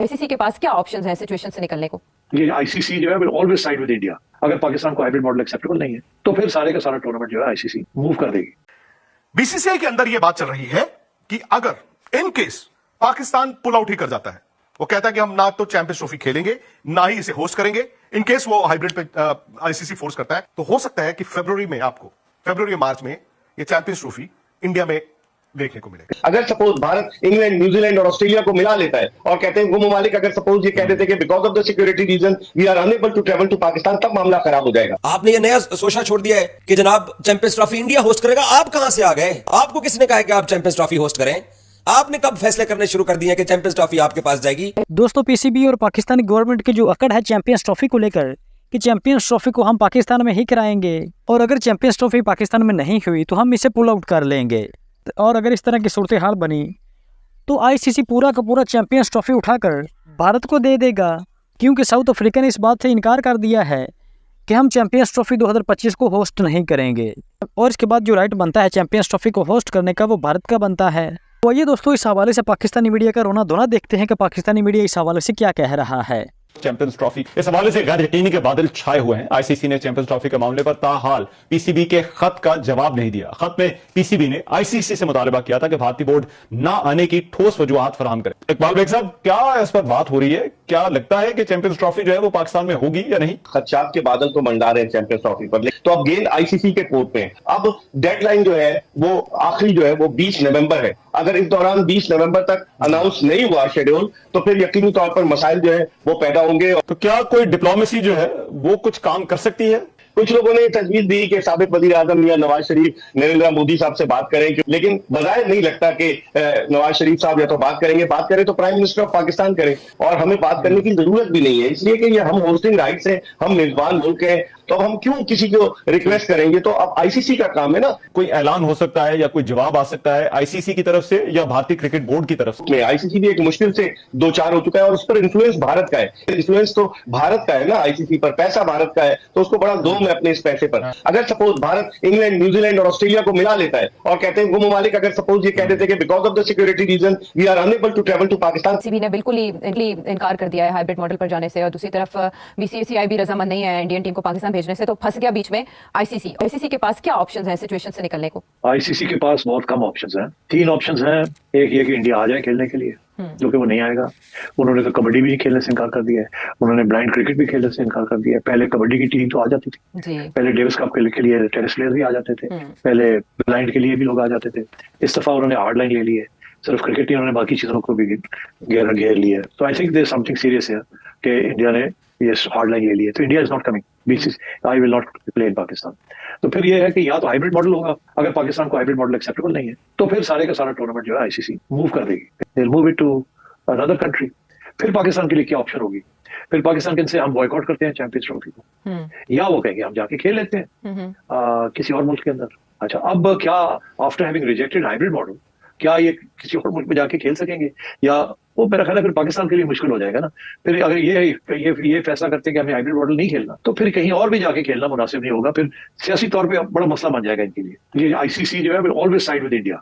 ICC के पास क्या options हैं सिचुएशन से निकलने को? ये आईसीसी जो है will always side with India. अगर पाकिस्तान को हाइब्रिड मॉडल एक्सेप्टेबल नहीं है तो फिर सारे का सारा टूर्नामेंट जो है आईसीसी मूव कर देगी। बीसीसीआई के अंदर यह बात चल रही है कि अगर in case Pakistan pull out ही कर जाता है, वो कहता है कि हम ना तो चैंपियंस ट्रॉफी खेलेंगे ना ही इसे होस्ट करेंगे, इन केस वो हाइब्रिड पे आईसीसी फोर्स करता है, तो हो सकता है कि फरवरी मार्च में ये चैंपियंस ट्रॉफी इंडिया में देखने को मिलेगा। अगर सपोज भारत इंग्लैंड, न्यूजीलैंड और ऑस्ट्रेलिया को मिला लेता है और कहते हैं वो ममालिक अगर सपोज ये कह देते हैं कि because of the security reason we are unable to travel to Pakistan, तब मामला खराब हो जाएगा। आपने ये नया सोचा छोड़ दिया है कि जनाब चैंपियंस ट्रॉफी इंडिया होस्ट करेगा। आप कहां से आ गए? आपको किसने कहा कि आप चैंपियंस ट्रॉफी होस्ट करें? आपने कब फैसले करने शुरू कर दिए कि चैंपियंस ट्रॉफी आपके पास जाएगी? दोस्तों, पीसीबी और पाकिस्तानी गवर्नमेंट की जो अकड़ है चैंपियंस ट्रॉफी को लेकर कि चैंपियंस ट्रॉफी को हम पाकिस्तान में ही कराएंगे और अगर चैंपियंस ट्रॉफी पाकिस्तान में नहीं हुई तो हम इसे पुल आउट कर लेंगे। और अगर इस तरह की सूरत हाल बनी तो आईसीसी पूरा का पूरा चैंपियंस ट्रॉफी उठाकर भारत को दे देगा, क्योंकि साउथ अफ्रीका ने इस बात से इनकार कर दिया है कि हम चैंपियंस ट्रॉफी 2025 को होस्ट नहीं करेंगे। और इसके बाद जो राइट बनता है चैंपियंस ट्रॉफी को होस्ट करने का वो भारत का बनता है। तो आइए दोस्तों, इस हवाले से पाकिस्तानी मीडिया का रोना धोना देखते हैं कि पाकिस्तानी मीडिया इस हवाले से क्या कह रहा है। चैंपियंस ट्रॉफी इस हवाले से गैर यकीनी के बादल छाए हुए हैं। आईसीसी ने चैंपियंस ट्रॉफी के मामले पर ताहाल पीसीबी के खत का जवाब नहीं दिया। खत में पीसीबी ने आईसीसी से मुतालबा किया था कि भारतीय बोर्ड ना आने की ठोस वजूहात फराहम करे। इकबाल बेग साहब, क्या इस पर बात हो रही है? क्या लगता है कि चैंपियंस ट्रॉफी जो है वो पाकिस्तान में होगी या नहीं? खदशात के बादल तो मंडा रहे हैं चैंपियंस ट्रॉफी पर, तो अब गेंद आईसीसी के कोर्ट पे है। अब डेडलाइन जो है वो आखिरी जो है वो 20 नवंबर है। अगर इस दौरान 20 नवंबर तक अनाउंस नहीं हुआ शेड्यूल तो फिर यकीनी तौर पर मसाइल जो है वो पैदा होंगे। तो क्या कोई डिप्लोमेसी जो है वो कुछ काम कर सकती है? कुछ लोगों ने तजवीज दी कि साबिक वजीर आजम या नवाज शरीफ नरेंद्र मोदी साहब से बात करें, लेकिन बजाय नहीं लगता कि नवाज शरीफ साहब या तो बात करें तो प्राइम मिनिस्टर ऑफ पाकिस्तान करें। और हमें बात करने की जरूरत भी नहीं है, इसलिए कि ये हम होस्टिंग राइट्स हैं, हम मेजबान मुल्क हैं, तो हम क्यों किसी को रिक्वेस्ट करेंगे? तो अब आईसीसी का काम है ना। कोई ऐलान हो सकता है या कोई जवाब आ सकता है आईसीसी की तरफ से या भारतीय क्रिकेट बोर्ड की तरफ से? आईसीसी भी एक मुश्किल से 2-4 हो चुका है और उस पर इन्फ्लुएंस भारत का है। इन्फ्लुएंस तो भारत का है ना आईसीसी पर, पैसा भारत का है, तो उसको बड़ा जोम है अपने इस पैसे पर। अगर सपोज भारत इंग्लैंड, न्यूजीलैंड और ऑस्ट्रेलिया को मिला लेता है और कहते हैं वो ममालिक अगर सपोज ये कह देते हैं कि because of the security reason we are unable to travel to Pakistan. CB ने बिल्कुल ही इनकार कर दिया है हाइब्रिड मॉडल पर जाने से, और दूसरी तरफ बीसीसीआई भी रजामंद नहीं है इंडियन टीम को पाकिस्तान भेजने से, तो फंस गया बीच में आईसीसी के पास क्या ऑप्शंस हैं सिचुएशन से निकलने को? आईसीसी के पास बहुत कम ऑप्शंस हैं। 3 ऑप्शंस हैं। एक ये कि इंडिया आ जाए खेलने के लिए, जो कि वो नहीं आएगा। उन्होंने तो कबड्डी भी खेलने से इनकार कर दिया है, उन्होंने ब्लाइंड क्रिकेट भी खेलने से इनकार कर दिया है। पहले कबड्डी की टीम तो आ जाती थी, पहले डेविस कप के लिए टेनिस प्लेयर भी आ जाते थे, पहले ब्लाइंड के लिए भी लोग आ जाते थे। इस दफा उन्होंने हार्ड लाइन ले ली है, सिर्फ क्रिकेट ही उन्होंने बाकी चीजों को भी घेर लिया है। तो I think there something serious है कि इंडिया ने ये हार्ड लाइन ले ली है, तो India is not coming. I will not play in Pakistan. तो फिर ये है कि या तो हाइब्रिड मॉडल होगा, अगर पाकिस्तान को हाइब्रिड मॉडल एक्सेप्टेबल नहीं है तो फिर सारे का सारा टूर्नामेंट जो है आईसीसी मूव कर देगी, they will move it to another country. फिर पाकिस्तान के लिए क्या ऑप्शन होगी? फिर पाकिस्तान के से हम बॉयकॉट करते हैं चैंपियंस ट्रॉफी को, या वो कहेंगे हम जाके खेल लेते हैं किसी और मुल्क के अंदर। अच्छा, अब क्या after having rejected hybrid model क्या ये किसी और मुल्क में जाके खेल सकेंगे? या वो मेरा ख्याल है फिर पाकिस्तान के लिए मुश्किल हो जाएगा ना। फिर अगर ये फैसला करते हैं कि हमें हाइब्रिड मॉडल नहीं खेलना, तो फिर कहीं और भी जाके खेलना मुनासिब नहीं होगा। फिर सियासी तौर पे बड़ा मसला बन जाएगा इनके लिए। ये आईसीसी जो है will always side with India,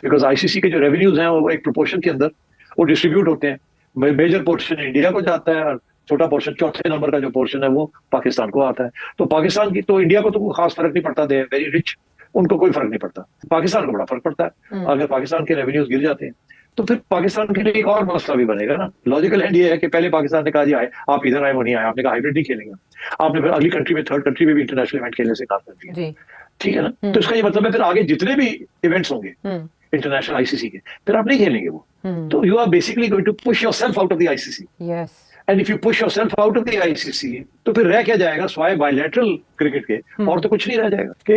because ICC के जो रेवेन्यूज हैं वो एक प्रोपोर्शन के अंदर वो डिस्ट्रीब्यूट होते हैं। मेजर पोर्शन इंडिया को जाता है और छोटा पोर्शन, चौथे नंबर का जो पोर्शन है वो पाकिस्तान को आता है। तो पाकिस्तान की तो इंडिया को तो कोई खास फर्क नहीं पड़ता, दे वेरी रिच, उनको कोई फर्क नहीं पड़ता। पाकिस्तान को बड़ा फर्क पड़ता है। अगर पाकिस्तान के रेवेन्यूज गिर जाते हैं तो फिर पाकिस्तान के लिए एक और मसला भी बनेगा ना। लॉजिकल एंड ये है कि पहले पाकिस्तान ने कहा जी आए, आप इधर आए वो नहीं आए, आपने कहा हाइब्रिड नहीं खेलेंगे, आपने फिर अगली कंट्री में, थर्ड कंट्री में भी इंटरनेशनल इवेंट खेलने से कहा कर दिया, ठीक है ना। तो इसका ये मतलब है फिर आगे जितने भी इवेंट्स होंगे इंटरनेशनल आईसीसी के, फिर आप नहीं खेलेंगे वो। तो you are basically going to push yourself out of the ICC. Yes, and if you push yourself out of the ICC तो फिर रह क्या जाएगा स्वाय बायलैटरल क्रिकेट के, और तो कुछ नहीं रह जाएगा। कि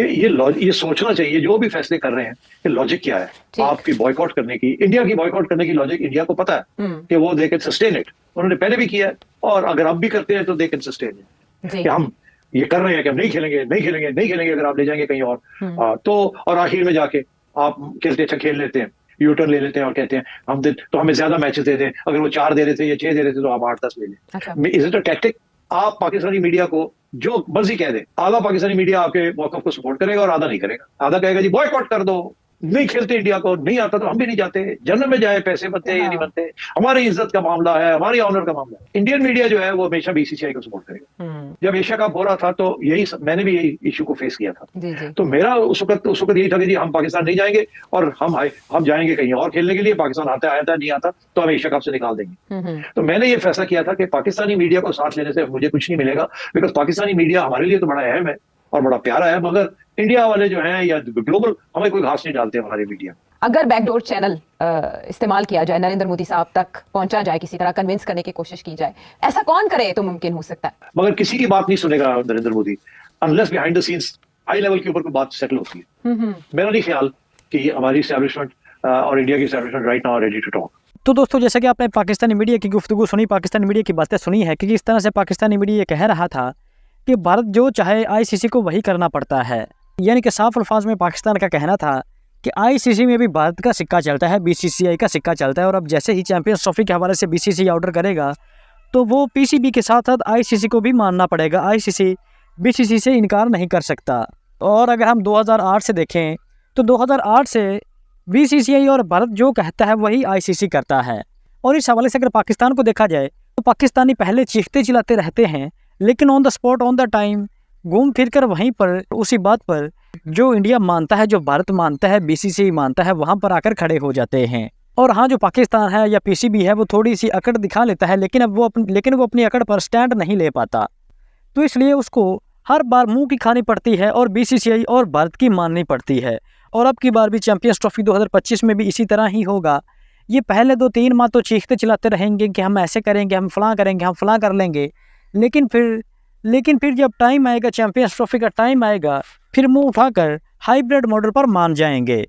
ये सोचना चाहिए जो भी फैसले कर रहे हैं कि लॉजिक क्या है आपकी बॉयकॉट करने की, इंडिया की बॉयकॉट करने की लॉजिक इंडिया को पता है कि वो दे कैन सस्टेन इट। उन्होंने पहले भी किया है और अगर अब भी करते हैं तो दे कैन सस्टेन इट। कि हम ये कर रहे हैं कि हम नहीं खेलेंगे अगर आप ले जाएंगे कहीं और तो, और आखिर में जाके आप खेलते अच्छा खेल लेते हैं, यू टर्न ले लेते हैं और कहते हैं हम तो हमें ज्यादा मैचेस दे दें, अगर वो 4 दे रहे थे या 6 दे रहे थे तो आप 8-10 ले लें। Is it a tactic? आप पाकिस्तानी मीडिया को जो मर्जी कह दे, आधा पाकिस्तानी मीडिया आपके मौकफ को सपोर्ट करेगा और आधा नहीं करेगा। आधा कहेगा जी बॉयकॉट कर दो, नहीं खेलते इंडिया को, नहीं आता तो हम भी नहीं जाते, जन्म में जाए, पैसे बनते हैं या नहीं बनते, हमारी इज्जत का मामला है, हमारी ऑनर का मामला है। इंडियन मीडिया जो है वो हमेशा बीसीसीआई को सपोर्ट करेगा। जब एशिया कप हो रहा था तो मैंने भी यही इशू को फेस किया था। जी जी। तो मेरा उस वक्त यही था कि जी हम पाकिस्तान नहीं जाएंगे और हम जाएंगे कहीं और खेलने के लिए, पाकिस्तान आता नहीं आता तो हम एशिया कप से निकाल देंगे। तो मैंने ये फैसला किया था कि पाकिस्तानी मीडिया को साथ लेने से मुझे कुछ नहीं मिलेगा, बिकॉज पाकिस्तानी मीडिया हमारे लिए तो बड़ा अहम है और बड़ा प्यारा है, मगर इंडिया वाले जो हैं या ग्लोबल हमें कोई घास नहीं डालते हमारे मीडिया। अगर बैकडोर चैनल इस्तेमाल किया जाए, नरेंद्र मोदी साहब तक पहुंचा जाए, किसी तरह कन्विंस करने की कोशिश की जाए, ऐसा कौन करे तो मुमकिन हो सकता है? मगर किसी की बात नहीं सुनेगा Narendra Modi unless behind the scenes high level के ऊपर कोई बात सेटल होती है। मेरा नहीं ख्याल कि हमारी एस्टैब्लिशमेंट और इंडिया की establishment right now are ready to talk. तो दोस्तों, जैसे कि आपने पाकिस्तानी मीडिया की गुफ्तगू सुनी, पाकिस्तानी मीडिया की बातें सुनी है कि किस तरह से पाकिस्तानी मीडिया ये कह रहा था कि भारत जो चाहे आईसीसी को वही करना पड़ता है। यानी कि साफ अल्फाज में पाकिस्तान का कहना था कि आईसीसी में भी भारत का सिक्का चलता है, बीसीसीआई का सिक्का चलता है, और अब जैसे ही चैंपियंस ट्रॉफी के हवाले से बीसीसीआई ऑर्डर करेगा तो वो पीसीबी के साथ साथ आईसीसी को भी मानना पड़ेगा। आईसीसी बीसीसी से इनकार नहीं कर सकता। और अगर हम 2008 से देखें तो 2008 से बीसीसीआई और भारत जो कहता है वही आईसीसी करता है। और इस हवाले से अगर पाकिस्तान को देखा जाए तो पाकिस्तानी पहले चीखते चिल्लाते रहते हैं, लेकिन on the spot on the time घूम फिर कर वहीं पर उसी बात पर जो इंडिया मानता है, जो भारत मानता है, बीसीसीआई मानता है, वहाँ पर आकर खड़े हो जाते हैं। और हाँ, जो पाकिस्तान है या पीसीबी है वो थोड़ी सी अकड़ दिखा लेता है, लेकिन वो अपनी अकड़ पर स्टैंड नहीं ले पाता। तो इसलिए उसको हर बार मुंह की खानी पड़ती है और बीसीसीआई और भारत की माननी पड़ती है। और अब की बार भी चैंपियंस ट्रॉफी 2025 में भी इसी तरह ही होगा। ये पहले 2-3 माह तो चीखते चिल्लाते रहेंगे कि हम ऐसे करेंगे, हम फलां करेंगे, हम फलां कर लेंगे, लेकिन फिर जब टाइम आएगा, चैंपियंस ट्रॉफी का टाइम आएगा, फिर मुंह उठाकर हाइब्रिड मॉडल पर मान जाएंगे।